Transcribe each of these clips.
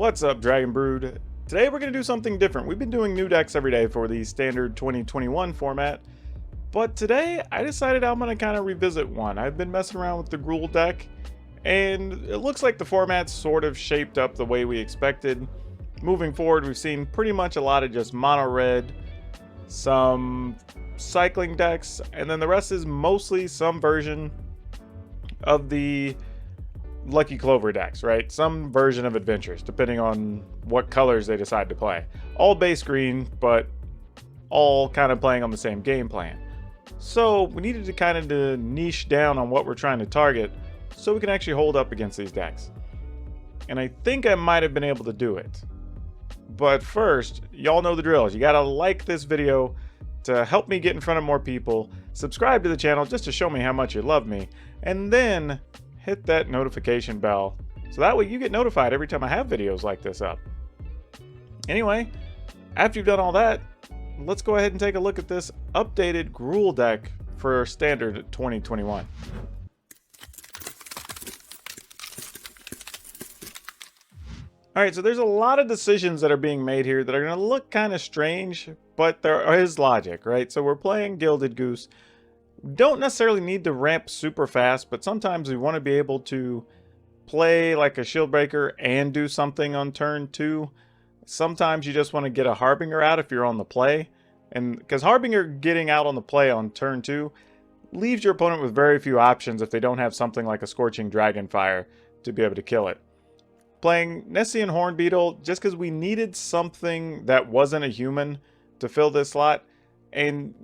What's up, Dragon Brood? Today we're going to do something different. We've been doing new decks every day for the standard 2021 format, but today I decided I'm going to kind of revisit one. I've been messing around with the Gruul deck, and it looks like the format's sort of shaped up the way we expected. Moving forward, we've seen pretty much a lot of just mono red, some cycling decks, and then the rest is mostly some version of the Lucky Clover decks, right? Some version of Adventures, depending on what colors they decide to play. All base green, but all kind of playing on the same game plan. So we needed to kind of niche down on what we're trying to target so we can actually hold up against these decks. And I think I might have been able to do it. But first, y'all know the drills. You gotta like this video to help me get in front of more people, subscribe to the channel just to show me how much you love me, and then hit that notification bell so that way you get notified every time I have videos like this up. Anyway, after you've done all that, let's go ahead and take a look at this updated Gruul deck for standard 2021. Alright, so there's a lot of decisions that are being made here that are going to look kind of strange, but there is logic, right? So we're playing Gilded Goose. Don't necessarily need to ramp super fast, but sometimes we want to be able to play like a shield breaker and do something on turn 2. Sometimes you just want to get a Harbinger out if you're on the play, and because Harbinger getting out on the play on turn 2 leaves your opponent with very few options if they don't have something like a Scorching Dragonfire to be able to kill it. Playing Nessian Hornbeetle just because we needed something that wasn't a human to fill this slot. And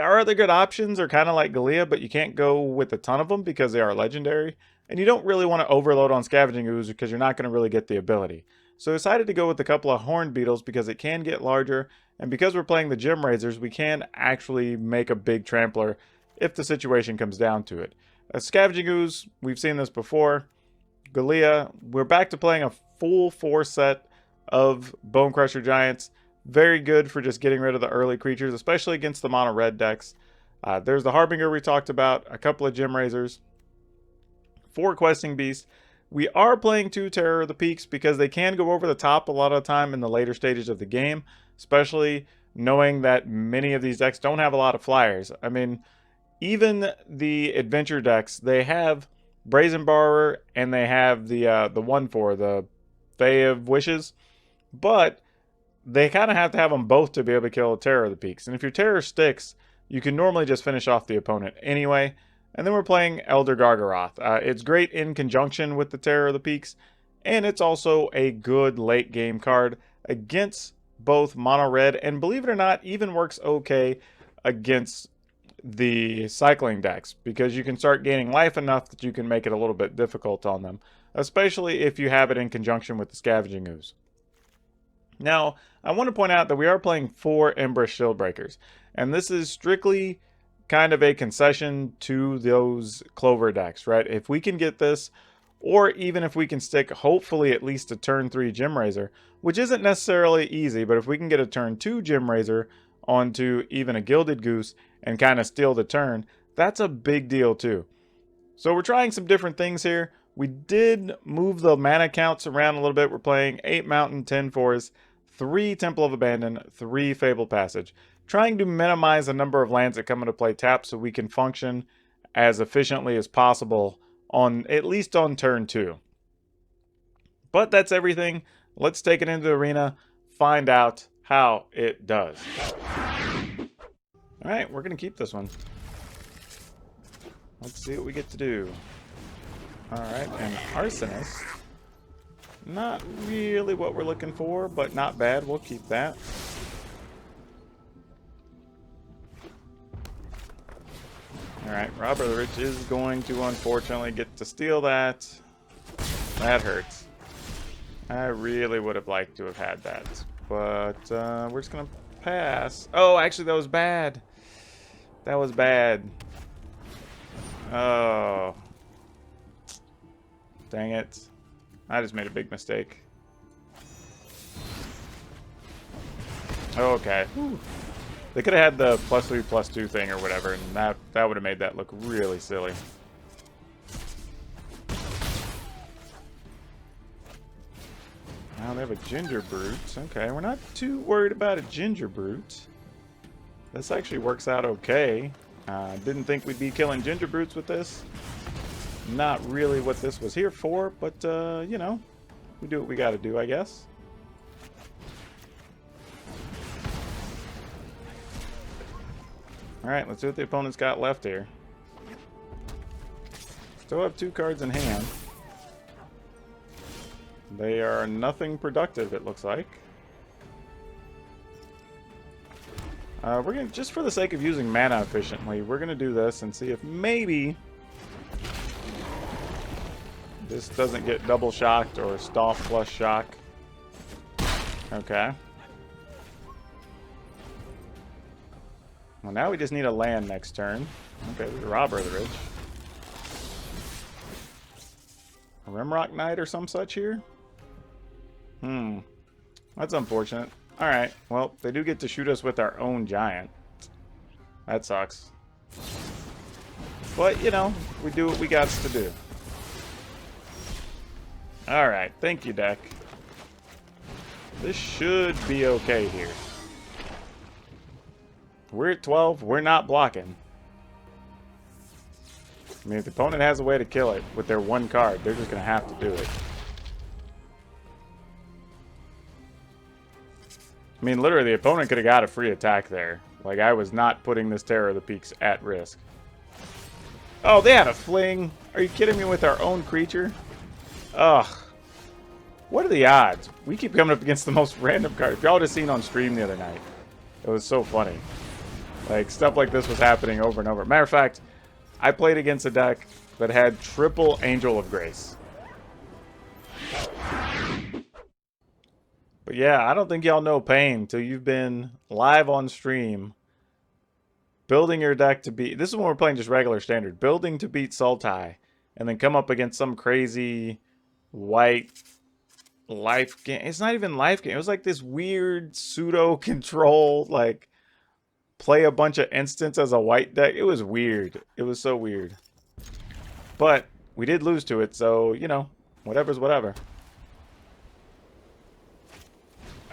our other good options are kind of like Galea, but you can't go with a ton of them because they are legendary. And you don't really want to overload on Scavenging Ooze because you're not going to really get the ability. So I decided to go with a couple of Horned Beetles because it can get larger. And because we're playing the Gem Razors, we can actually make a big Trampler if the situation comes down to it. A Scavenging Ooze, we've seen this before. Galea, we're back to playing a full 4 set of Bone Crusher Giants. Very good for just getting rid of the early creatures, especially against the mono red decks. There's the Harbinger we talked about, a couple of Gem Razors, 4 Questing Beasts. We are playing 2 Terror of the Peaks because they can go over the top a lot of the time in the later stages of the game, especially knowing that many of these decks don't have a lot of flyers. I mean, even the adventure decks, they have Brazen Borrower and they have the 1/4, the Fae of Wishes, but they kind of have to have them both to be able to kill a Terror of the Peaks. And if your Terror sticks, you can normally just finish off the opponent anyway. And then we're playing Elder Gargaroth. It's great in conjunction with the Terror of the Peaks, and it's also a good late game card against both mono red, and believe it or not, even works okay against the cycling decks because you can start gaining life enough that you can make it a little bit difficult on them, especially if you have it in conjunction with the Scavenging Ooze. Now, I want to point out that we are playing 4 Ember Shield Breakers, and this is strictly kind of a concession to those Clover decks, right? If we can get this, or even if we can stick, hopefully, at least a turn 3 Gem Razor, which isn't necessarily easy, but if we can get a turn 2 Gem Razor onto even a Gilded Goose and kind of steal the turn, that's a big deal too. So we're trying some different things here. We did move the mana counts around a little bit. We're playing 8 Mountain, 10 Forest, 3 Temple of Abandon, 3 Fabled Passage. Trying to minimize the number of lands that come into play tapped so we can function as efficiently as possible on at least on turn 2. But that's everything. Let's take it into the arena, find out how it does. Alright, we're going to keep this one. Let's see what we get to do. Alright, an Arsonist. Not really what we're looking for, but not bad. We'll keep that. Alright, Robber the Rich is going to unfortunately get to steal that. That hurts. I really would have liked to have had that. But we're just going to pass. Oh, actually that was bad. That was bad. Oh. Dang it. I just made a big mistake. Okay. Whew. They could have had the +3/+2 thing or whatever, and that would have made that look really silly. Now they have a Ginger Brute. Okay, we're not too worried about a Ginger Brute. This actually works out okay. Didn't think we'd be killing Ginger Brutes with this. Not really what this was here for, but, you know, we do what we gotta do, I guess. Alright, let's see what the opponent's got left here. Still have 2 cards in hand. They are nothing productive, it looks like. We're gonna, just for the sake of using mana efficiently, we're gonna do this and see if maybe this doesn't get double shocked or stomp plus shock. Okay. Well, now we just need a land next turn. Okay, we Robber the Rich. A Rimrock Knight or some such here? That's unfortunate. Alright, well, they do get to shoot us with our own giant. That sucks. But, you know, we do what we got to do. Alright, thank you, deck. This should be okay here. We're at 12. We're not blocking. I mean, if the opponent has a way to kill it with their 1 card, they're just going to have to do it. I mean, literally, the opponent could have got a free attack there. Like, I was not putting this Terror of the Peaks at risk. Oh, they had a fling. Are you kidding me with our own creature? Ugh. What are the odds? We keep coming up against the most random cards. If y'all would have seen on stream the other night, it was so funny. Like, stuff like this was happening over and over. Matter of fact, I played against a deck that had triple Angel of Grace. But yeah, I don't think y'all know pain till you've been live on stream building your deck to beat... This is when we're playing just regular standard. Building to beat Sultai. And then come up against some crazy white life game. It's not even life game. It was like this weird pseudo-control, like... play a bunch of instants as a white deck. It was weird. It was so weird. But we did lose to it, so, you know, whatever's whatever.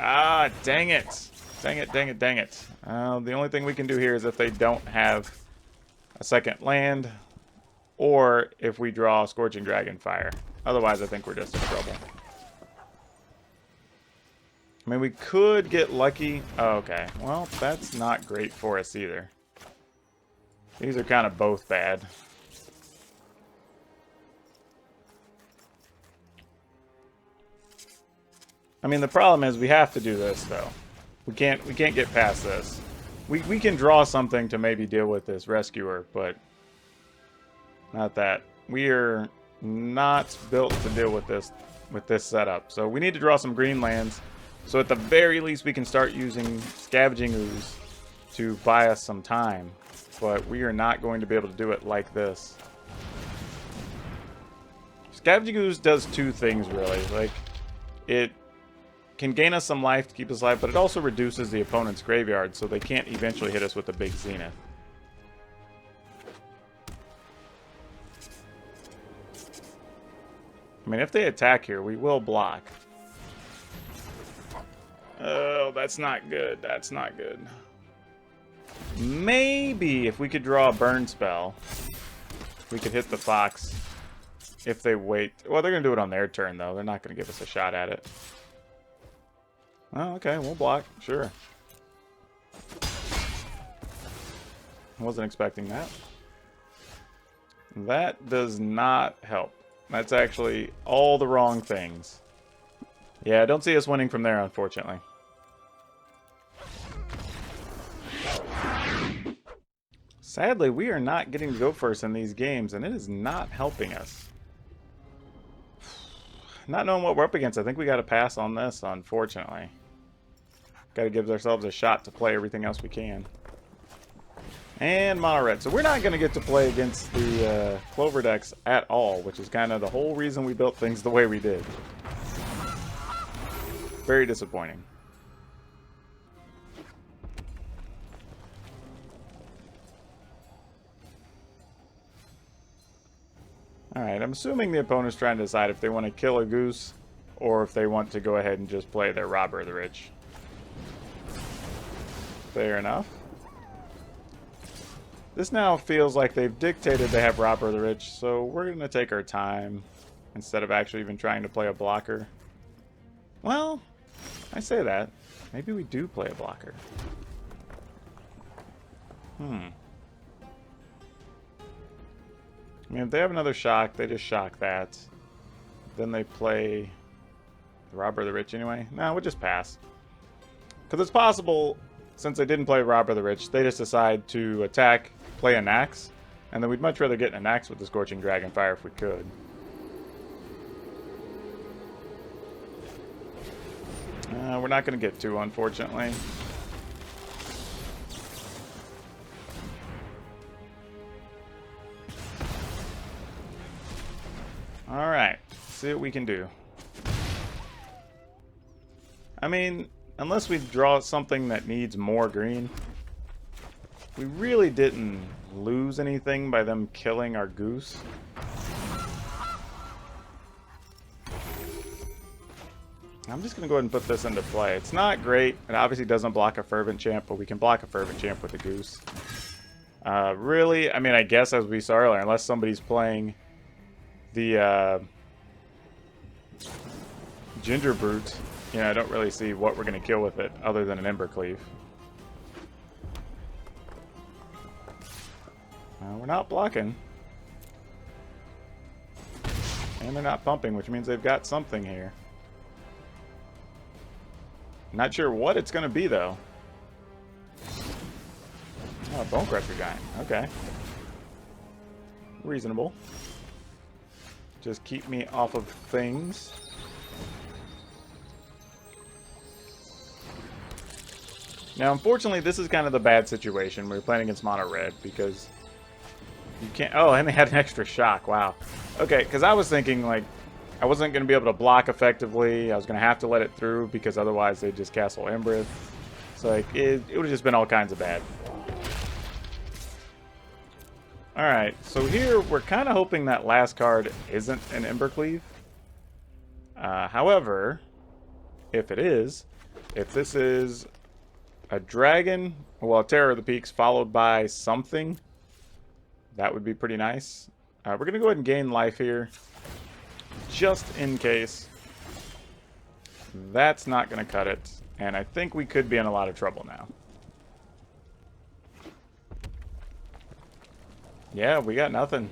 Ah, dang it. Dang it, dang it, dang it. The only thing we can do here is if they don't have a second land, or if we draw Scorching Dragonfire. Otherwise, I think we're just in trouble. I mean, we could get lucky. Oh, okay. Well, that's not great for us either. These are kind of both bad. I mean, the problem is we have to do this, though. We can't get past this. We can draw something to maybe deal with this Rescuer, but not that. We are not built to deal with this setup. So we need to draw some green lands. So at the very least, we can start using Scavenging Ooze to buy us some time. But we are not going to be able to do it like this. Scavenging Ooze does 2 things, really. Like, it can gain us some life to keep us alive, but it also reduces the opponent's graveyard, so they can't eventually hit us with a big Zenith. I mean, if they attack here, we will block. Oh, that's not good. That's not good. Maybe if we could draw a burn spell, we could hit the Fox if they wait. Well, they're going to do it on their turn, though. They're not going to give us a shot at it. Oh, okay. We'll block. Sure. Wasn't expecting that. That does not help. That's actually all the wrong things. Yeah, I don't see us winning from there, unfortunately. Sadly, we are not getting to go first in these games, and it is not helping us. Not knowing what we're up against, I think we got to pass on this, unfortunately. Got to give ourselves a shot to play everything else we can. And mono red. So we're not going to get to play against the Clover decks at all, which is kind of the whole reason we built things the way we did. Very disappointing. Alright, I'm assuming the opponent's trying to decide if they want to kill a goose or if they want to go ahead and just play their Robber of the Rich. Fair enough. This now feels like they've dictated they have Robber of the Rich, so we're going to take our time instead of actually even trying to play a blocker. Well, I say that. Maybe we do play a blocker. I mean, if they have another shock, they just shock that. Then they play the Robber of the Rich anyway. No, we'll just pass. Because it's possible, since they didn't play Robber of the Rich, they just decide to attack, play a Nax, and then we'd much rather get a Nax with the Scorching Dragonfire if we could. We're not going to get to, unfortunately. Alright, see what we can do. I mean, unless we draw something that needs more green, we really didn't lose anything by them killing our goose. I'm just going to go ahead and put this into play. It's not great. It obviously doesn't block a Fervent Champ, but we can block a Fervent Champ with a goose. Really, I mean, I guess as we saw earlier, unless somebody's playing the Ginger Brute, you know, I don't really see what we're going to kill with it other than an Embercleave. We're not blocking. And they're not pumping, which means they've got something here. Not sure what it's going to be, though. Oh, Bonecrusher Giant. Okay. Reasonable. Just keep me off of things. Now, unfortunately, this is kind of the bad situation. We're playing against mono red because you can't... Oh, and they had an extra shock. Wow. Okay, because I was thinking, like, I wasn't going to be able to block effectively. I was going to have to let it through because otherwise they'd just castle Embrith. So, like, it would have just been all kinds of bad. Alright, so here we're kind of hoping that last card isn't an Embercleave. However, if it is, if this is a dragon, well, a Terror of the Peaks followed by something, that would be pretty nice. We're going to go ahead and gain life here, just in case. That's not going to cut it, and I think we could be in a lot of trouble now. Yeah, we got nothing.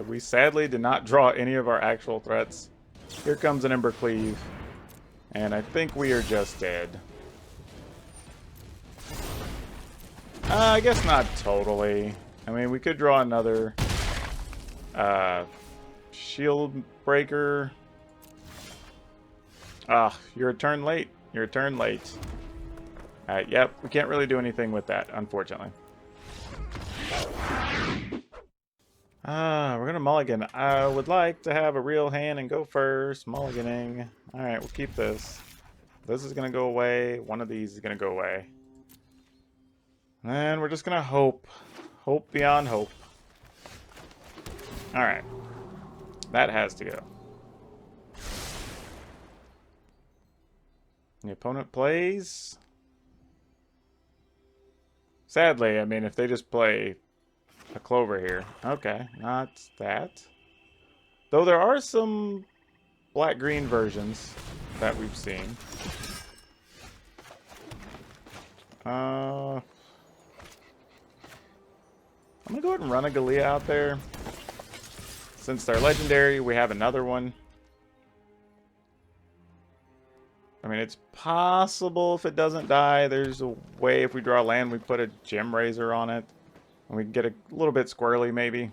We sadly did not draw any of our actual threats. Here comes an Embercleave, and I think we are just dead. I guess not totally. I mean, we could draw another Shield Breaker. Ah, you're a turn late. You're a turn late. Yep, we can't really do anything with that, unfortunately. We're gonna mulligan. I would like to have a real hand and go first. Mulliganing. Alright, we'll keep this. This is gonna go away. One of these is gonna go away. And we're just gonna hope. Hope beyond hope. Alright. That has to go. The opponent plays. Sadly, I mean, if they just play a Clover here. Okay, not that. Though there are some black-green versions that we've seen. I'm gonna go ahead and run a Galea out there. Since they're legendary, we have another one. I mean, it's possible if it doesn't die, there's a way if we draw land, we put a Gem Razor on it. And we can get a little bit squirrely, maybe.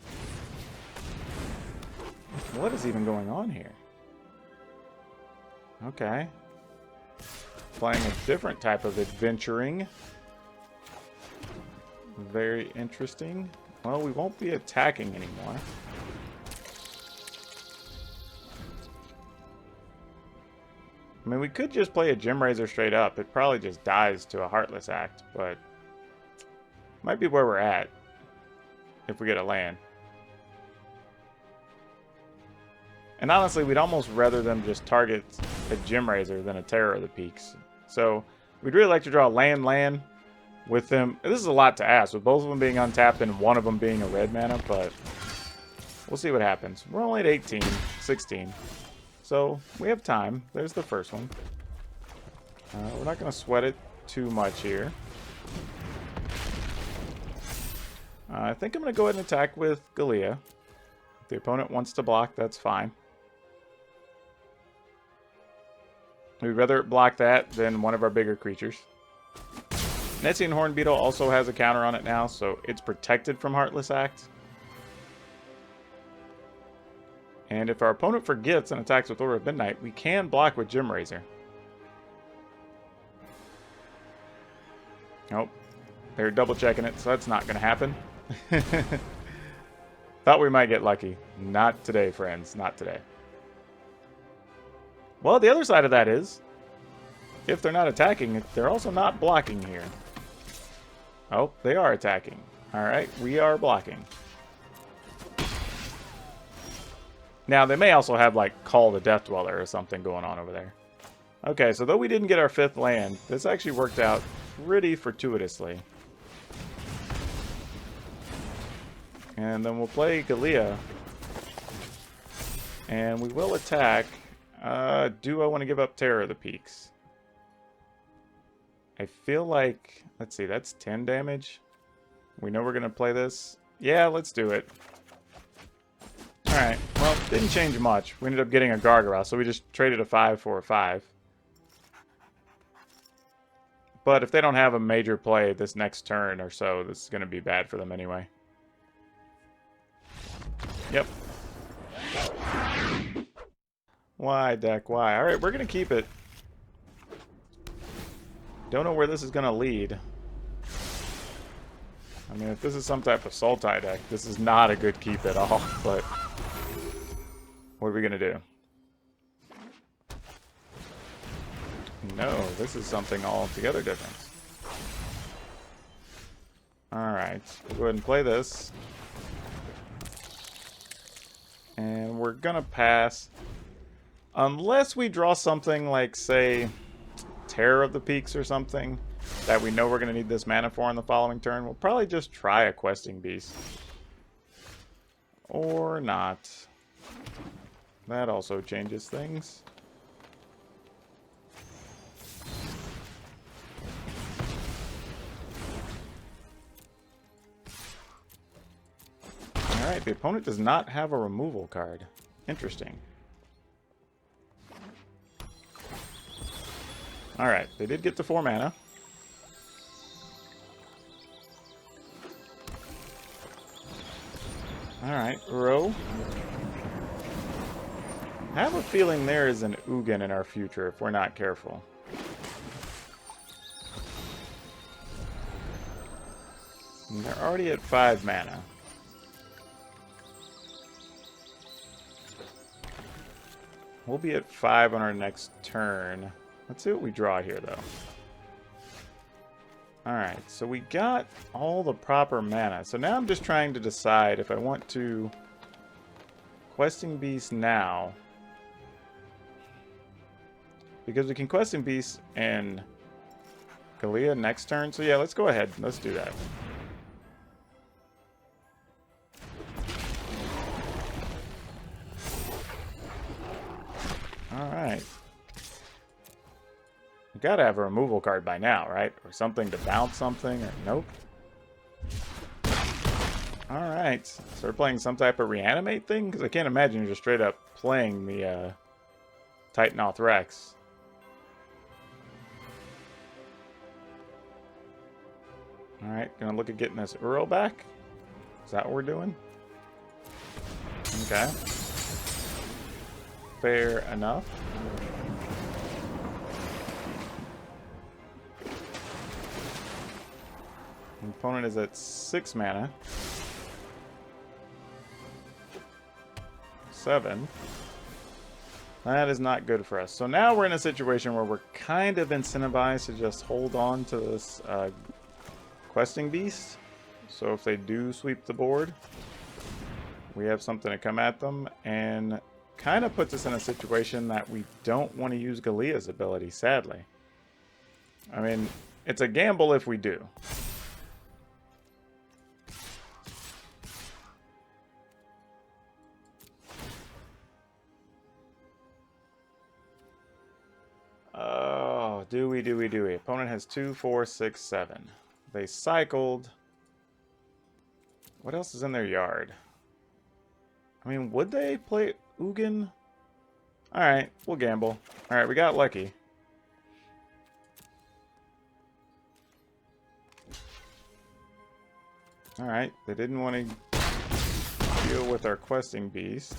What is even going on here? Okay. Playing a different type of adventuring. Very interesting. Well, we won't be attacking anymore. I mean, we could just play a Gem Razor straight up. It probably just dies to a Heartless Act, but might be where we're at if we get a land. And honestly, we'd almost rather them just target a Gem Razor than a Terror of the Peaks. So we'd really like to draw land with them. This is a lot to ask, with both of them being untapped and one of them being a red mana, but we'll see what happens. We're only at 18, 16. So we have time. There's the first one. We're not going to sweat it too much here. I think I'm going to go ahead and attack with Galea. If the opponent wants to block, that's fine. We'd rather block that than one of our bigger creatures. Netsian Horn Beetle also has a counter on it now, so it's protected from Heartless Act. And if our opponent forgets and attacks with Order of Midnight, we can block with Gem Razor. Nope. They're double checking it, so that's not going to happen. Thought we might get lucky. Not today, friends. Not today. Well, the other side of that is, if they're not attacking, they're also not blocking here. Oh, they are attacking. Alright, we are blocking. Now, they may also have, like, Call the Death Dweller or something going on over there. Okay, so though we didn't get our 5th land, this actually worked out pretty fortuitously. And then we'll play Galea. And we will attack. Do I want to give up Terror of the Peaks? I feel like... Let's see, that's 10 damage. We know we're going to play this. Yeah, let's do it. Alright, well, didn't change much. We ended up getting a Gargoyle, so we just traded a 5 for a 5. But if they don't have a major play this next turn or so, this is going to be bad for them anyway. Yep. Why, deck? Why? Alright, we're going to keep it. Don't know where this is going to lead. I mean, if this is some type of Sultai deck, this is not a good keep at all, but what are we going to do? No, this is something altogether different. Alright, we'll go ahead and play this. And we're going to pass. Unless we draw something like, say, Terror of the Peaks or something that we know we're going to need this mana for in the following turn, we'll probably just try a Questing Beast. Or not. That also changes things. Alright, the opponent does not have a removal card. Interesting. Alright, they did get to 4 mana. Alright, Uro. I have a feeling there is an Ugin in our future if we're not careful. And they're already at 5 mana. We'll be at 5 on our next turn. Let's see what we draw here, though. Alright, so we got all the proper mana. So now I'm just trying to decide if I want to Questing Beast now. Because we can Questing Beast and Galea next turn. So yeah, let's go ahead. Let's do that. Alright. You gotta have a removal card by now, right? Or something to bounce something, or nope. Alright. So we're playing some type of Reanimate thing? Because I can't imagine you're just straight up playing the Titanoth Rex. Alright, gonna look at getting this Uro back. Is that what we're doing? Okay. Fair enough. The opponent is at 6 mana. 7. That is not good for us. So now we're in a situation where we're kind of incentivized to just hold on to this Questing Beast. So if they do sweep the board, we have something to come at them. And kind of puts us in a situation that we don't want to use Galia's ability, sadly. I mean, it's a gamble if we do. Oh, do we? Opponent has 2, 4, 6, 7. They cycled. What else is in their yard? I mean, would they play Ugin? Alright, we'll gamble. Alright, we got lucky. Alright, they didn't want to deal with our questing beast.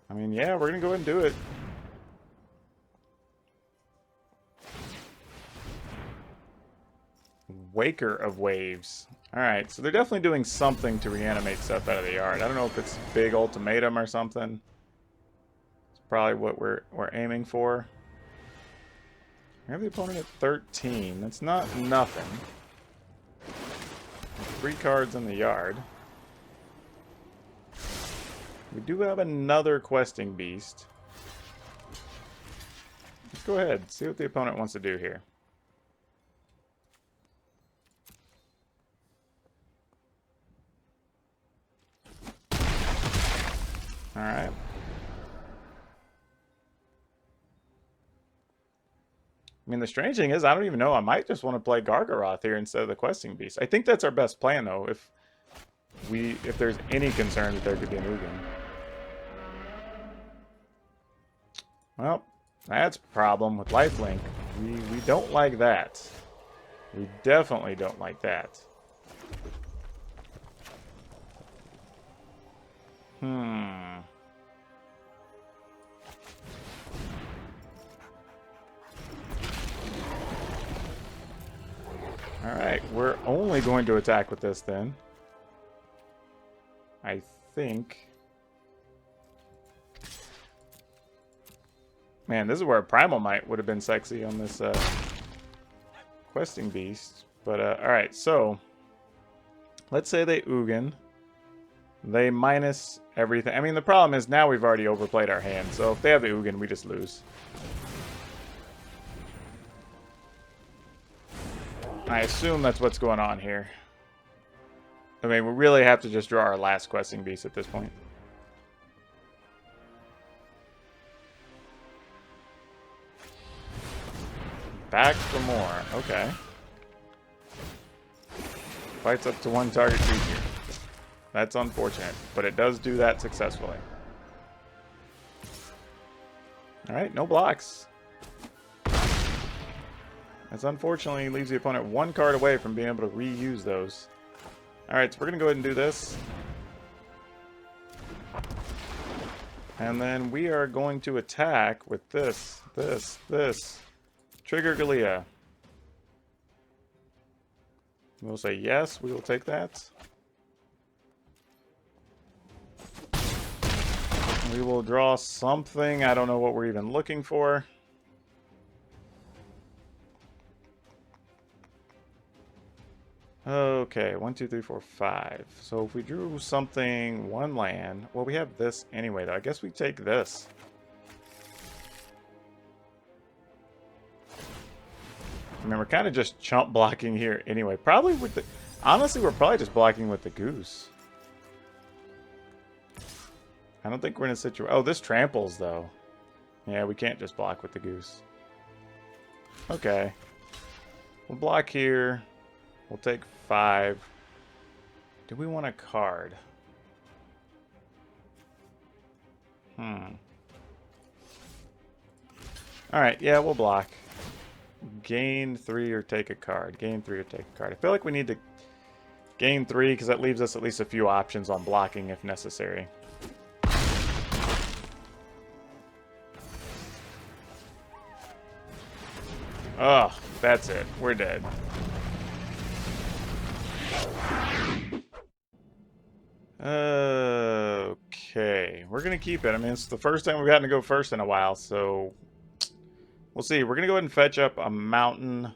I mean, yeah, we're going to go ahead and do it. Waker of Waves. Alright, so they're definitely doing something to reanimate stuff out of the yard. I don't know if it's big ultimatum or something. It's probably what we're aiming for. We have the opponent at 13. That's not nothing. 3 cards in the yard. We do have another questing beast. Let's go ahead, see what the opponent wants to do here. Alright. I mean, the strange thing is, I don't even know. I might just want to play Gargaroth here instead of the questing beast. I think that's our best plan, though, if there's any concern that there could be an Ugin. Well, that's a problem with lifelink. We don't like that. We definitely don't like that. Alright, we're only going to attack with this then. I think. Man, this is where a Primal Might would have been sexy on this questing beast. But, alright, so let's say they Ugin. They minus everything. I mean, the problem is now we've already overplayed our hand. So if they have the Ugin, we just lose. I assume that's what's going on here. I mean, we really have to just draw our last questing beast at this point. Back for more. Okay. Fights up to 1 target creature. That's unfortunate, but it does do that successfully. Alright, no blocks. That's unfortunately leaves the opponent 1 card away from being able to reuse those. Alright, so we're going to go ahead and do this. And then we are going to attack with this. Trigger Galia. We'll say yes, we will take that. We will draw something. I don't know what we're even looking for. Okay, 1, 2, 3, 4, 5. So if we drew something, 1 land. Well, we have this anyway, though. I guess we take this. I mean, we're kind of just chump blocking here anyway. Probably with the... Honestly, we're probably just blocking with the goose. I don't think we're in a situation... Oh, this tramples, though. Yeah, we can't just block with the goose. Okay. We'll block here. We'll take 5. Do we want a card? Alright, yeah, we'll block. Gain 3 or take a card. Gain 3 or take a card. I feel like we need to gain 3 because that leaves us at least a few options on blocking if necessary. Ugh, that's it. We're dead. Okay, we're going to keep it. I mean, it's the first time we've gotten to go first in a while, so we'll see. We're going to go ahead and fetch up a mountain,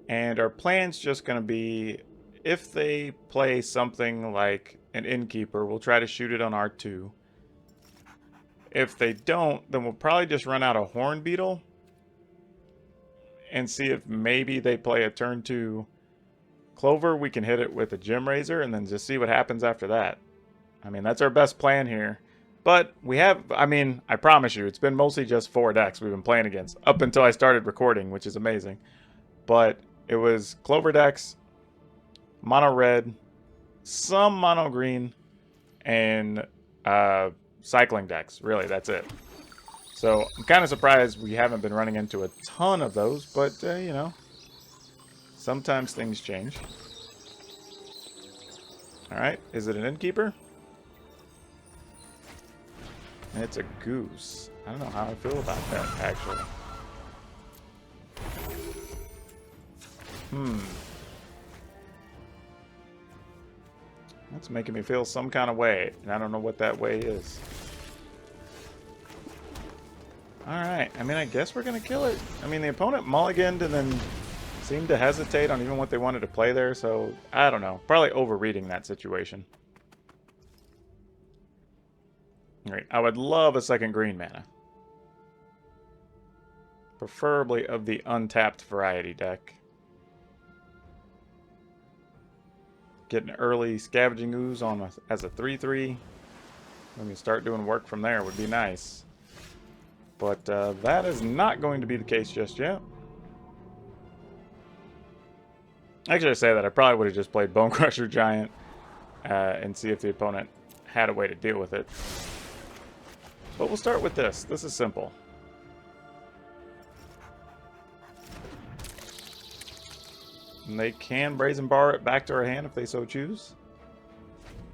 and our plan's just going to be if they play something like an Innkeeper, we'll try to shoot it on R2. If they don't, then we'll probably just run out a Horn Beetle and see if maybe they play a turn 2 Clover. We can hit it with a Gem Razor and then just see what happens after that. I mean, that's our best plan here. But we have, I mean, I promise you, it's been mostly just 4 decks we've been playing against up until I started recording, which is amazing. But it was Clover decks, mono red, some mono green, and cycling decks. Really, that's it. So I'm kind of surprised we haven't been running into a ton of those, but you know, sometimes things change. All right, is it an Innkeeper? It's a Goose. I don't know how I feel about that, actually. That's making me feel some kind of way, and I don't know what that way is. Alright, I mean, I guess we're going to kill it. I mean, the opponent mulliganed and then seemed to hesitate on even what they wanted to play there, so I don't know. Probably overreading that situation. Alright, I would love a second green mana. Preferably of the untapped variety deck. Get an early Scavenging Ooze on as a 3/3. When you start doing work from there would be nice. But that is not going to be the case just yet. Actually, I say that I probably would have just played Bone Crusher Giant and see if the opponent had a way to deal with it. But we'll start with this. This is simple. And they can Brazen Bar it back to our hand if they so choose.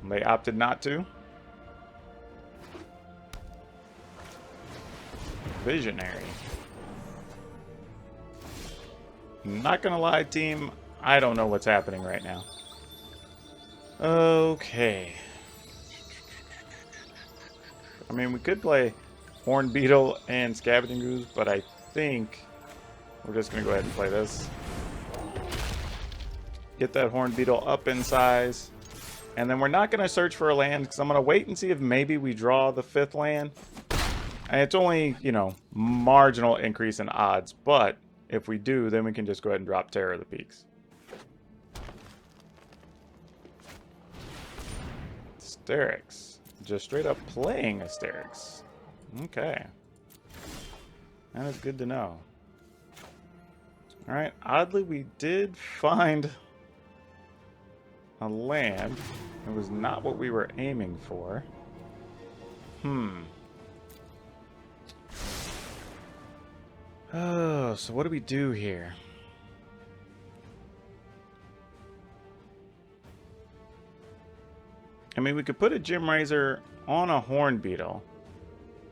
And they opted not to. Visionary. Not gonna lie, team, I don't know what's happening right now. Okay. I mean, we could play Horn Beetle and Scavenging Ooze, but I think we're just gonna go ahead and play this. Get that Horn Beetle up in size. And then we're not going to search for a land because I'm going to wait and see if maybe we draw the 5th land. And it's only, you know, marginal increase in odds. But if we do, then we can just go ahead and drop Terror of the Peaks. Sterix. Just straight up playing a Sterix. Okay. That is good to know. Alright, oddly we did find a land. It was not what we were aiming for. Oh, so what do we do here? I mean, we could put a Gem Razor on a Horn Beetle,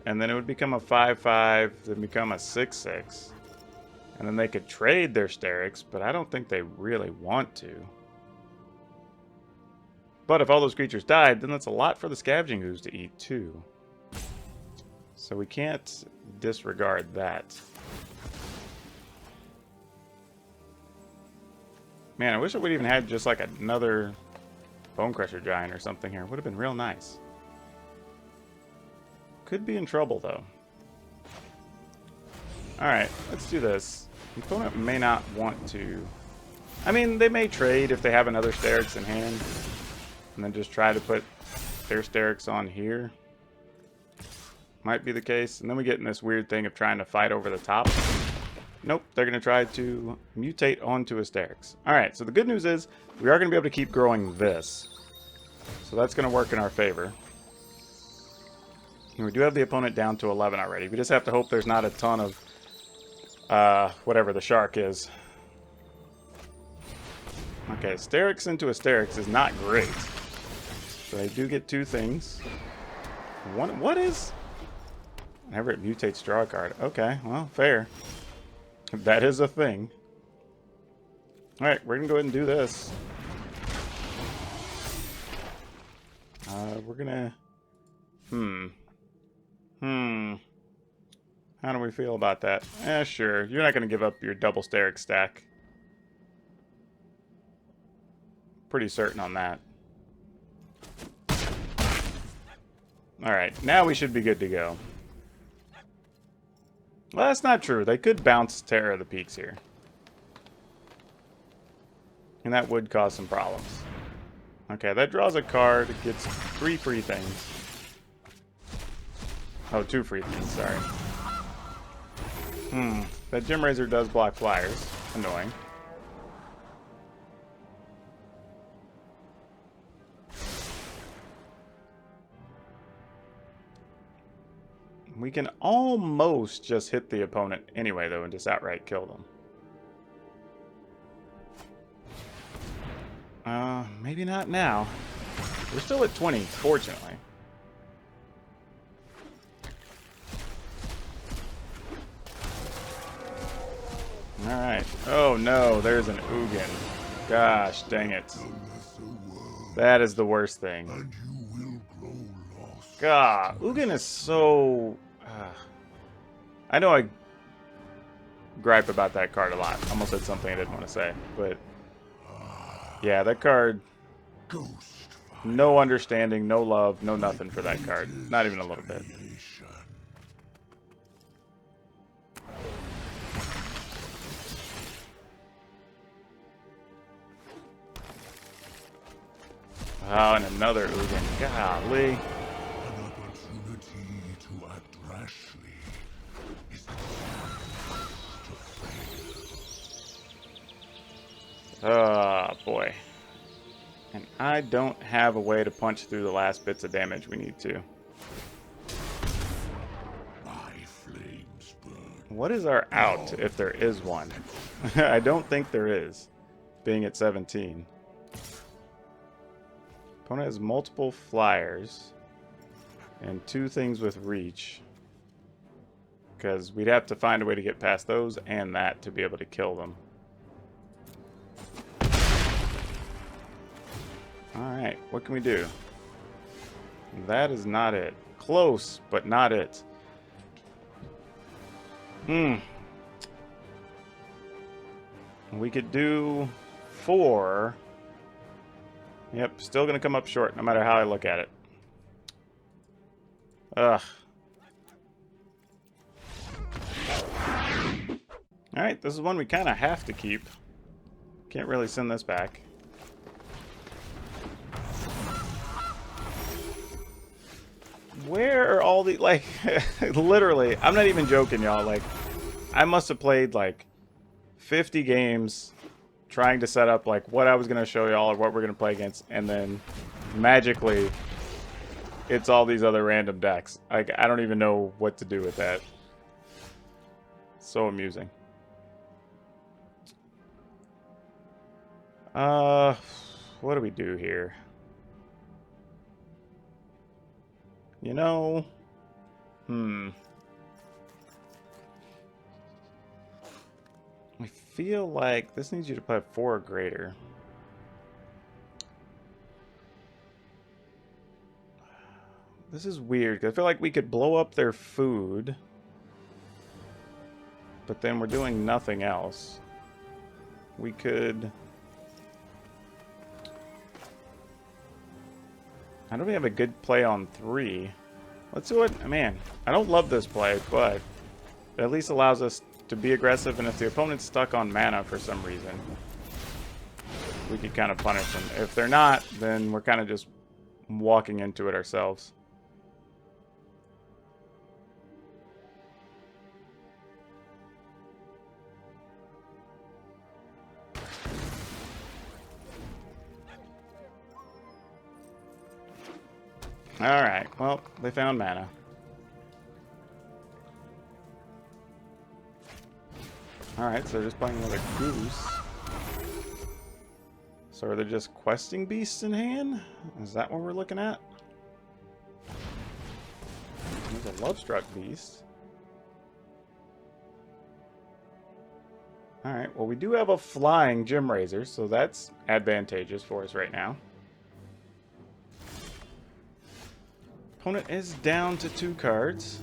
and then it would become a 5/5, then become a 6/6. And then they could trade their Sterix, but I don't think they really want to. But if all those creatures died, then that's a lot for the Scavenging Ooze to eat, too. So we can't disregard that. Man, I wish I would even had just like another Bone Crusher Giant or something here. Would have been real nice. Could be in trouble, though. Alright, let's do this. The opponent may not want to... I mean, they may trade if they have another Sterix in hand. And then just try to put their Sterix on here. Might be the case. And then we get in this weird thing of trying to fight over the top. Nope, they're going to try to mutate onto a Sterix. Alright, so the good news is we are going to be able to keep growing this. So that's going to work in our favor. And we do have the opponent down to 11 already. We just have to hope there's not a ton of whatever the shark is. Okay, Sterix into a Sterix is not great. So I do get 2 things. One, what is... Whenever it mutates, draw a card. Okay, well, fair. That is a thing. Alright, we're going to go ahead and do this. We're going to... How do we feel about that? Sure. You're not going to give up your double Sterix stack. pretty certain on that. Alright, now we should be good to go. Well, that's not true. They could bounce Terror of the Peaks here. And that would cause some problems. Okay, that draws a card. It gets 3 free things. Oh, 2 free things, sorry. That Gem Razor does block flyers. Annoying. We can almost just hit the opponent anyway, though, and just outright kill them. Maybe not now. We're still at 20, fortunately. Alright. Oh no, there's an Ugin. Gosh, dang it. That is the worst thing. God, Ugin is so... I know I gripe about that card a lot. Almost said something I didn't want to say, but... Yeah, that card... No understanding, no love, no nothing for that card. Not even a little bit. Oh, and another Ugin. Golly. Oh, boy. And I don't have a way to punch through the last bits of damage we need to. What is our out, if there is one? I don't think there is, being at 17. Opponent has multiple flyers and 2 things with reach. Because we'd have to find a way to get past those and that to be able to kill them. Alright, what can we do? That is not it. Close, but not it. We could do 4. Yep, still gonna come up short no matter how I look at it. Ugh. Alright, this is one we kind of have to keep. Can't really send this back. Where are all the, like, literally, I'm not even joking, y'all. Like, I must have played, like, 50 games trying to set up, like, what I was going to show y'all or what we're going to play against, and then magically, it's all these other random decks. Like, I don't even know what to do with that. So amusing. What do we do here? You know, I feel like this needs you to play 4 or greater. This is weird, because I feel like we could blow up their food, but then we're doing nothing else. We could... How do we have a good play on 3? Let's do it. Man, I don't love this play, but it at least allows us to be aggressive, and if the opponent's stuck on mana for some reason, we could kind of punish them. If they're not, then we're kind of just walking into it ourselves. Alright, well, they found mana. Alright, so they're just playing another goose. So are they just questing beasts in hand? Is that what we're looking at? There's a Lovestruck beast. Alright, well we do have a flying Gem Razor, so that's advantageous for us right now. Opponent is down to 2 cards.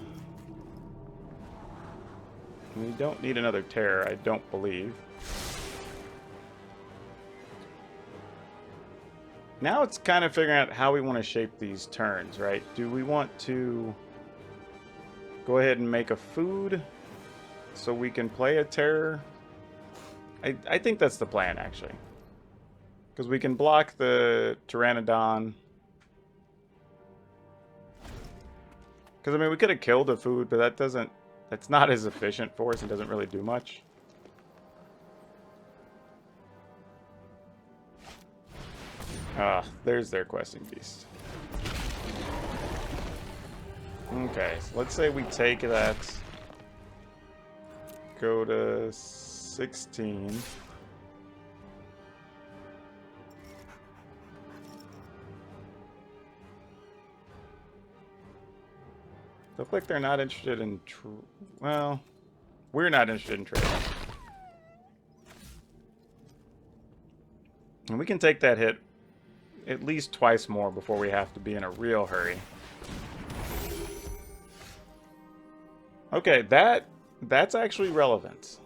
We don't need another Terror, I don't believe. Now it's kind of figuring out how we want to shape these turns, right? Do we want to go ahead and make a food so we can play a terror? I think that's the plan, actually. Because we can block the Pteranodon. Because, I mean, we could have killed a food, but that's not as efficient for us and doesn't really do much. Ah, there's their questing beast. Okay, so let's say we take that, go to 16. Look like they're not interested in well, we're not interested in trading. And we can take that hit at least twice more before we have to be in a real hurry. Okay, that's actually relevant.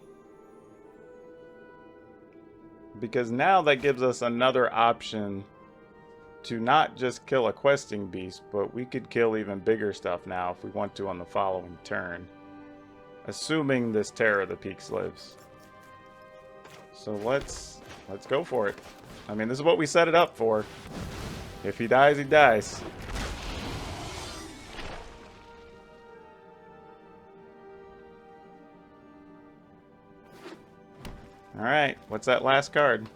Because now that gives us another option to not just kill a questing beast, but we could kill even bigger stuff now if we want to on the following turn. Assuming this Terror of the Peaks lives. So let's go for it. I mean, this is what we set it up for. If he dies, he dies. Alright, what's that last card?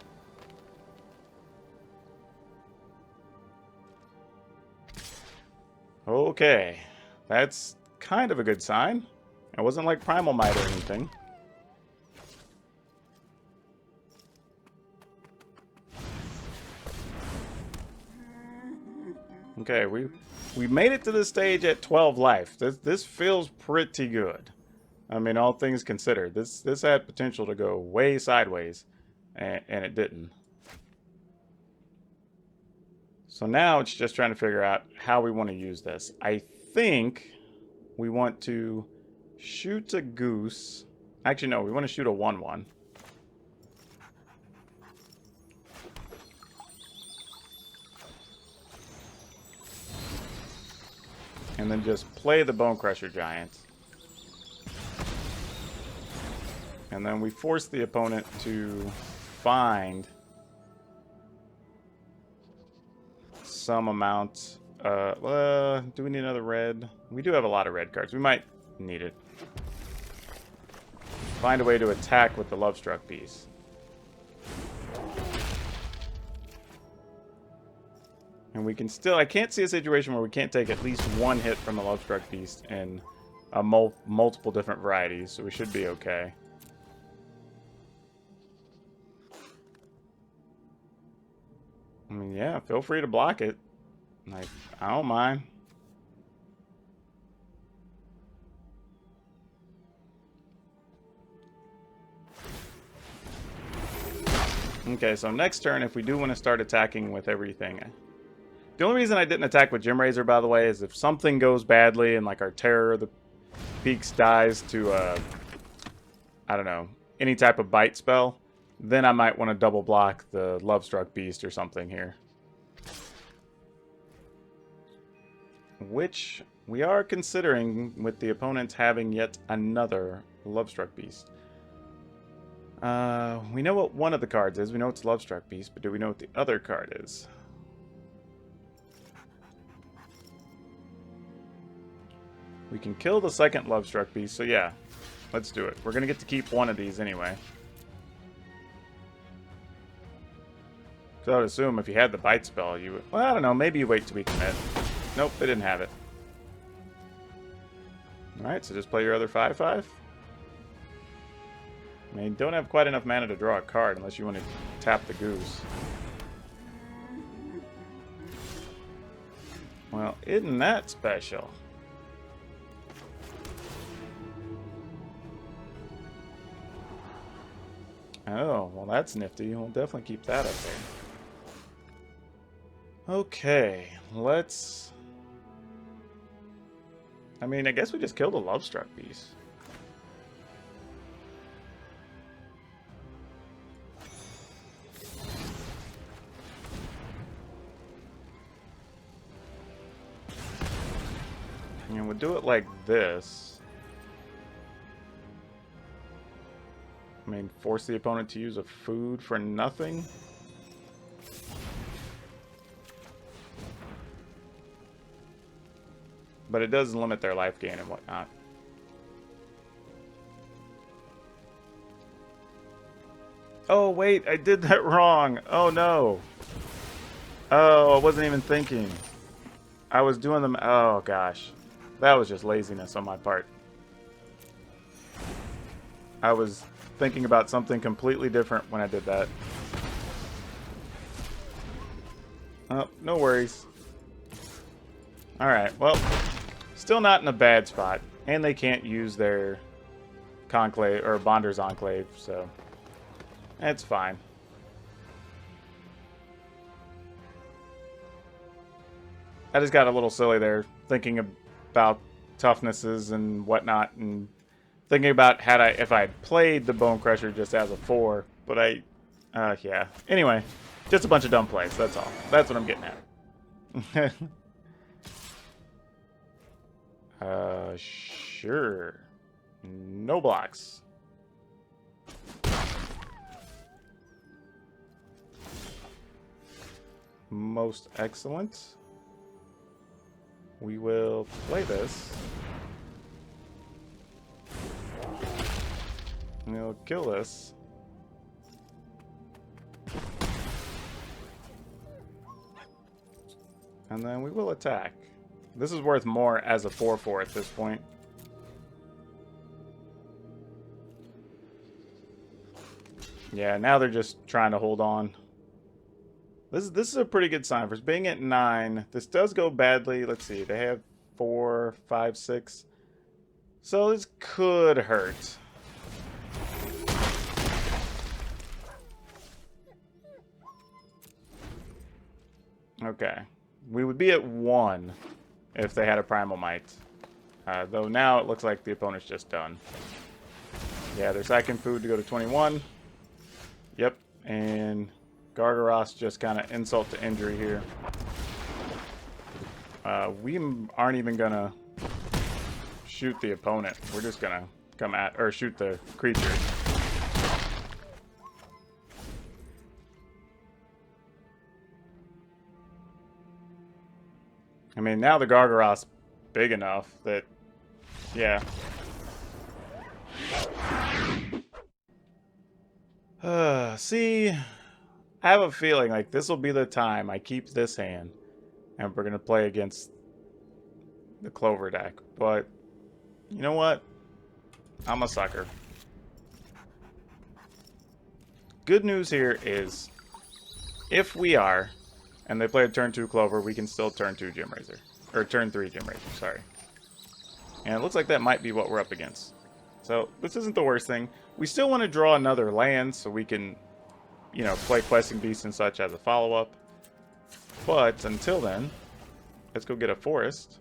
Okay, that's kind of a good sign. It wasn't like Primal Might or anything. Okay, we made it to this stage at 12 life. This feels pretty good. I mean, all things considered, this had potential to go way sideways, and it didn't. So now it's just trying to figure out how we want to use this. I think we want to shoot a goose. Actually, no, we want to shoot a 1/1. And then just play the Bone Crusher Giant. And then we force the opponent to find some amount. Do we need another red? We do have a lot of red cards. We might need it. Find a way to attack with the Lovestruck piece. And we can still... I can't see a situation where we can't take at least one hit from the Lovestruck Beast in multiple different varieties, so we should be okay. I mean, yeah, feel free to block it. Like, I don't mind. Okay, so next turn, if we do want to start attacking with everything... The only reason I didn't attack with Gem Razor, by the way, is if something goes badly and, like, our Terror of the Peaks dies to, I don't know, any type of bite spell, then I might want to double block the Lovestruck Beast or something here. Which we are considering with the opponent having yet another Lovestruck Beast. We know what one of the cards is. We know it's Lovestruck Beast, but do we know what the other card is? We can kill the second Lovestruck Beast, so yeah, let's do it. We're going to get to keep one of these anyway. So I would assume if you had the bite spell, you would... Well, I don't know, maybe you wait till we commit. Nope, they didn't have it. Alright, so just play your other 5/5. I mean, don't have quite enough mana to draw a card unless you want to tap the goose. Well, isn't that special? Oh, well that's nifty. We'll definitely keep that up there. Okay, let's... I mean, I guess we just killed a Lovestruck Beast. and would do it like this. I mean, force the opponent to use a food for nothing. But it does limit their life gain and whatnot. Oh, wait, I did that wrong. Oh, no. Oh, I wasn't even thinking. I was doing them. Oh, gosh. That was just laziness on my part. I was thinking about something completely different when I did that. Oh, no worries. Alright, well, still not in a bad spot. And they can't use their Conclave, or Bonder's Enclave, so it's fine. I just got a little silly there, thinking about toughnesses and whatnot, and thinking about if I had played the Bone Crusher just as a 4, but yeah. Anyway, just a bunch of dumb plays, that's all. That's what I'm getting at. Sure. No blocks. Most excellent. We will play this. And we'll kill this. And then we will attack. This is worth more as a 4/4 at this point. Yeah, now they're just trying to hold on. This is a pretty good sign. For being at 9, this does go badly. Let's see, they have 4, 5, 6. So this could hurt. Okay. We would be at 1 if they had a Primal Might. Though now it looks like the opponent's just done. Yeah, they're sacking food to go to 21. Yep, and Gargaros just kind of insult to injury here. We aren't even gonna shoot the opponent. We're just gonna come at, or shoot the creature. I mean, now the Gargaros big enough that, yeah. See, I have a feeling like this will be the time I keep this hand, and we're gonna play against the Clover deck. But you know what? I'm a sucker. Good news here is, if we are, and they play a turn 2 Clover, we can still turn 2 Gem Razor. Or turn 3 Gem Razor, sorry. And it looks like that might be what we're up against. So, this isn't the worst thing. We still want to draw another land so we can, you know, play Questing Beast and such as a follow-up. But, until then, let's go get a Forest.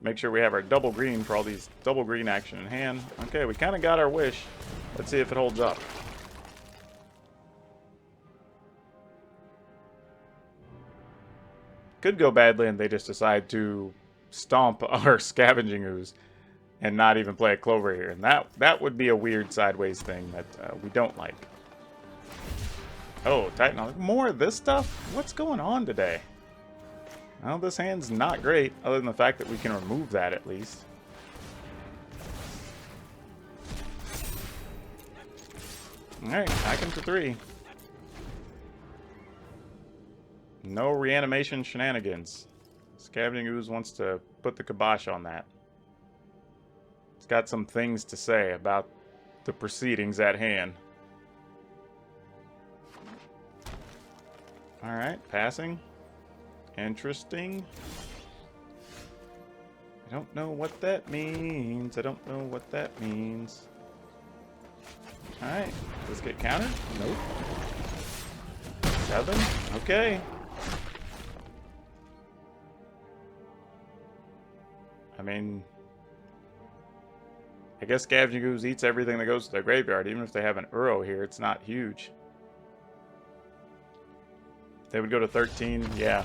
Make sure we have our double green for all these double green action in hand. Okay, we kind of got our wish. Let's see if it holds up. Could go badly and they just decide to stomp our Scavenging Ooze and not even play a Clover here. And that would be a weird sideways thing that we don't like. Oh, Titan, more of this stuff? What's going on today? Well, this hand's not great, other than the fact that we can remove that at least. Alright, hack him for 3. No reanimation shenanigans. Scavenging Ooze wants to put the kibosh on that. It's got some things to say about the proceedings at hand. Alright, passing. Interesting. I don't know what that means. I don't know what that means. Alright, let's get countered. Nope. 7. Okay. I mean, I guess Scavenging Ooze eats everything that goes to their graveyard. Even if they have an Uro here, it's not huge. They would go to 13, yeah.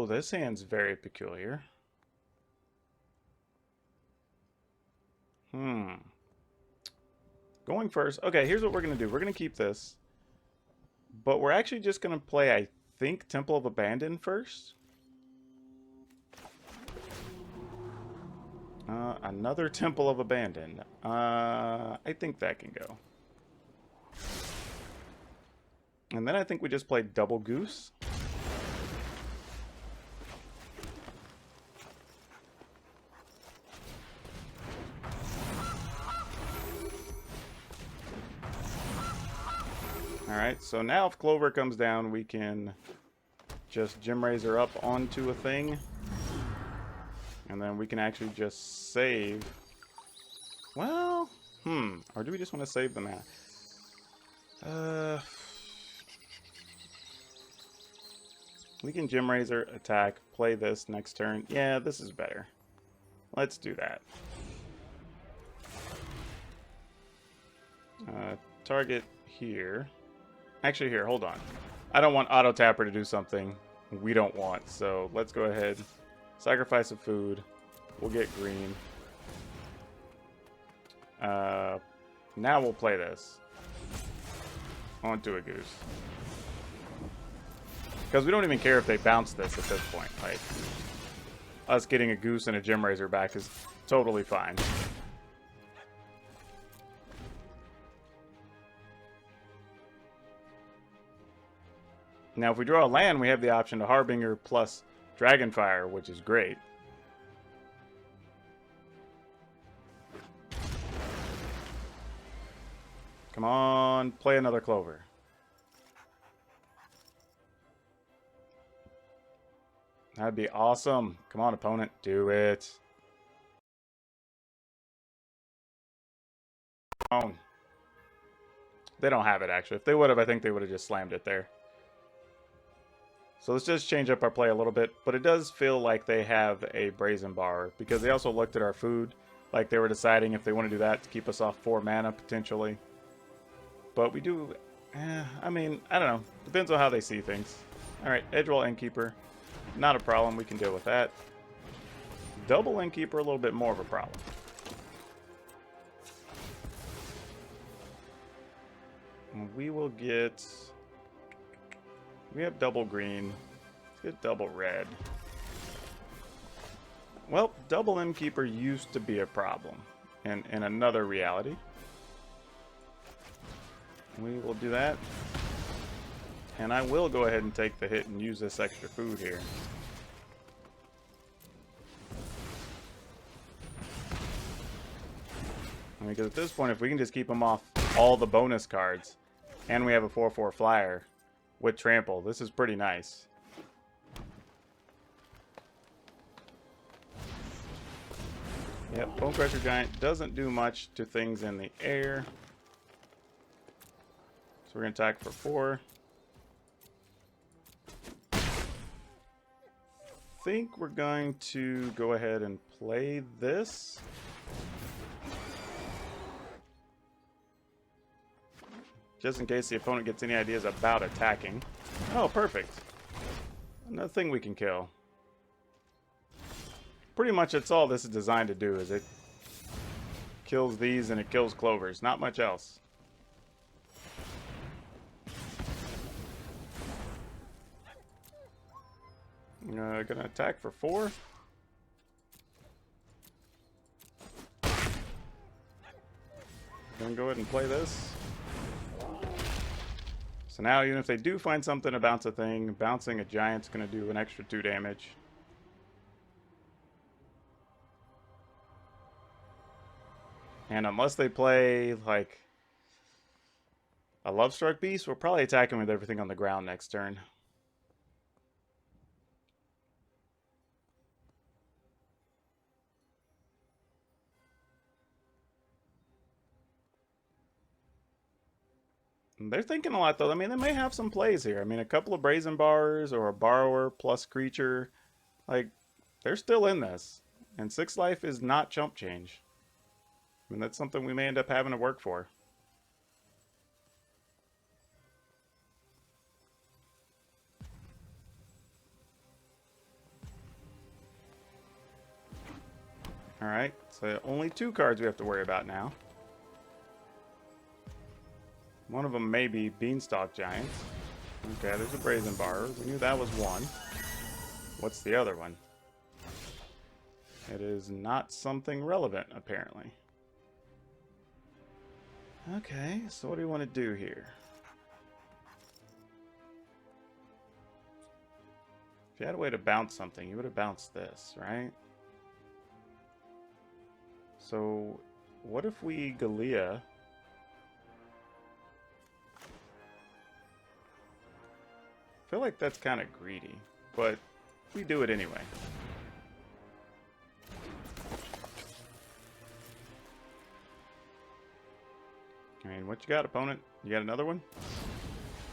Oh, this hand's very peculiar. Going first. Okay, here's what we're going to do. We're going to keep this. But we're actually just going to play, I think, Temple of Abandon first. Another Temple of Abandon. I think that can go. And then I think we just play Double Goose. Alright, so now if Clover comes down, we can just Gem Razor up onto a thing. And then we can actually just save. Well, or do we just want to save the mana? We can Gem Razor, attack, play this next turn. Yeah, this is better. Let's do that. Target here. Actually, here, hold on. I don't want Auto Tapper to do something we don't want. So let's go ahead. Sacrifice of food. We'll get green. Now we'll play this. Onto a Goose. Because we don't even care if they bounce this at this point. Like, us getting a Goose and a Gem Razor back is totally fine. Now, if we draw a land, we have the option to Harbinger plus Dragonfire, which is great. Come on, play another Clover. That'd be awesome. Come on, opponent, do it. Come on. They don't have it, actually. If they would have, I think they would have just slammed it there. So let's just change up our play a little bit, but it does feel like they have a Brazen Bar, because they also looked at our food, like they were deciding if they want to do that to keep us off 4 mana, potentially. But we do, I mean, I don't know. Depends on how they see things. Alright, Edge-Roll Innkeeper. Not a problem, we can deal with that. Double Innkeeper, a little bit more of a problem. We will get... We have double green. Let's get double red. Well, double Innkeeper used to be a problem in another reality. We will do that. And I will go ahead and take the hit and use this extra food here. Because at this point, if we can just keep them off all the bonus cards, and we have a 4/4 flyer with trample, this is pretty nice. Yep, Bone Crusher Giant doesn't do much to things in the air. So we're going to attack for 4. I think we're going to go ahead and play this. Just in case the opponent gets any ideas about attacking. Oh, perfect. Another thing we can kill. Pretty much that's all this is designed to do, is it kills these and it kills Clovers. Not much else. Gonna attack for 4. Gonna go ahead and play this. So now, even if they do find something to bounce a thing, bouncing a giant's going to do an extra 2 damage. And unless they play, like, a Lovestruck Beast, we're probably attacking with everything on the ground next turn. They're thinking a lot, though. I mean, they may have some plays here. I mean, a couple of Brazen Bars or a Borrower plus Creature. Like, they're still in this. And 6 life is not chump change. I mean, that's something we may end up having to work for. Alright, so only 2 cards we have to worry about now. One of them may be Beanstalk Giants. Okay, there's a Brazen Bar. We knew that was one. What's the other one? It is not something relevant, apparently. Okay, so what do we want to do here? If you had a way to bounce something, you would have bounced this, right? So, what if we Galea? I feel like that's kind of greedy, but we do it anyway. I mean, what you got, opponent? You got another one?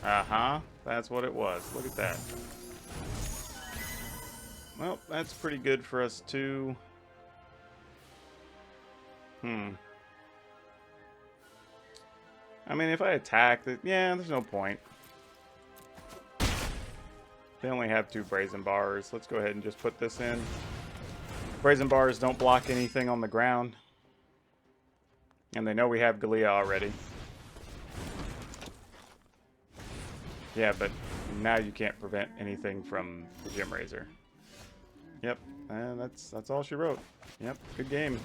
Uh-huh, that's what it was. Look at that. Well, that's pretty good for us, too. I mean, if I attack, yeah, there's no point. They only have 2 Brazen Bars. Let's go ahead and just put this in. Brazen Bars don't block anything on the ground. And they know we have Galea already. Yeah, but now you can't prevent anything from the Gem Razor. Yep, and that's all she wrote. Yep, good game.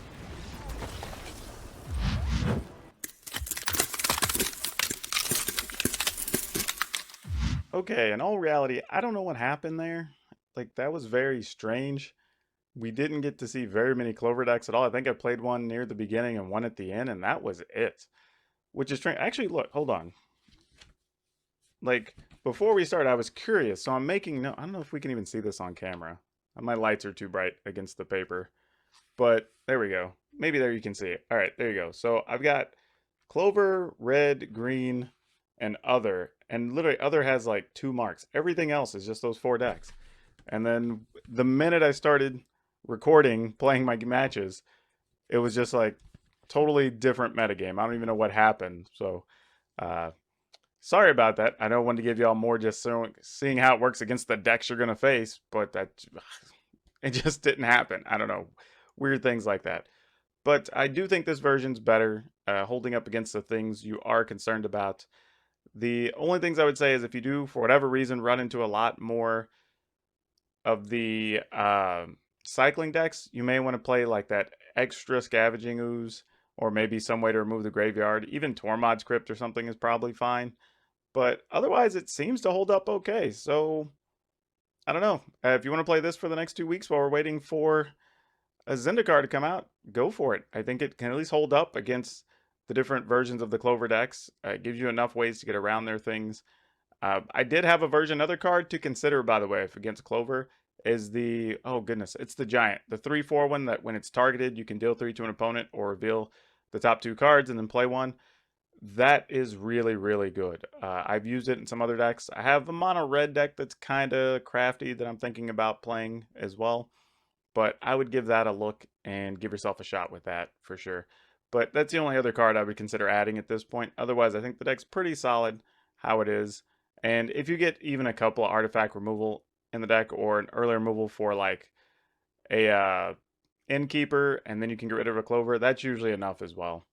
Okay, in all reality, I don't know what happened there. Like, that was very strange. We didn't get to see very many Clover decks at all. I think I played one near the beginning and one at the end, and that was it. Which is strange. Actually, look, hold on. Like, before we started, I was curious, so I'm making no... I don't know if we can even see this on camera. My lights are too bright against the paper. But, there we go. Maybe there you can see it. All right, there you go. So, I've got Clover, Red, Green, and Other. And literally, Other has like 2 marks. Everything else is just those 4 decks. And then, the minute I started recording, playing my matches, it was just like totally different metagame. I don't even know what happened. So, sorry about that. I know I wanted to give y'all more just seeing how it works against the decks you're going to face, but it just didn't happen. I don't know. Weird things like that. But I do think this version's better, holding up against the things you are concerned about. The only things I would say is if you do, for whatever reason, run into a lot more of the cycling decks, you may want to play like that extra Scavenging Ooze, or maybe some way to remove the graveyard. Even Tormod's Crypt or something is probably fine. But otherwise, it seems to hold up okay. So, I don't know. If you want to play this for the next 2 weeks while we're waiting for a Zendikar to come out, go for it. I think it can at least hold up against the different versions of the Clover decks. It gives you enough ways to get around their things. I did have a version, another card to consider, by the way, if against Clover, is the, oh goodness, it's the Giant. The 3/4 one that when it's targeted, you can deal 3 to an opponent or reveal the top 2 cards and then play one. That is really, really good. I've used it in some other decks. I have a mono red deck that's kind of crafty that I'm thinking about playing as well. But I would give that a look and give yourself a shot with that for sure. But that's the only other card I would consider adding at this point. Otherwise, I think the deck's pretty solid how it is. And if you get even a couple of artifact removal in the deck or an early removal for like a Innkeeper and then you can get rid of a Clover, that's usually enough as well.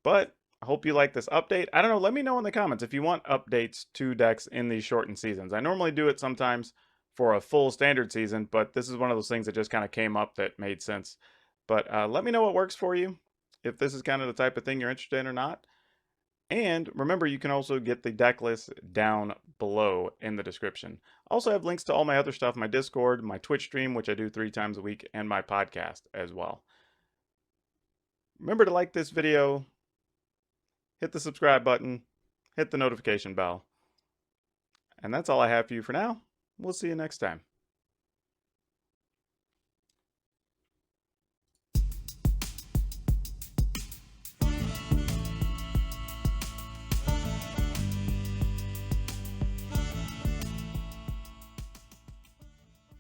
But I hope you like this update. I don't know, let me know in the comments if you want updates to decks in these shortened seasons. I normally do it sometimes for a full standard season, but this is one of those things that just kind of came up that made sense. But let me know what works for you, if this is kind of the type of thing you're interested in or not. And remember, you can also get the deck list down below in the description. I also have links to all my other stuff, my Discord, my Twitch stream, which I do 3 times a week, and my podcast as well. Remember to like this video, hit the subscribe button, hit the notification bell. And that's all I have for you for now. We'll see you next time.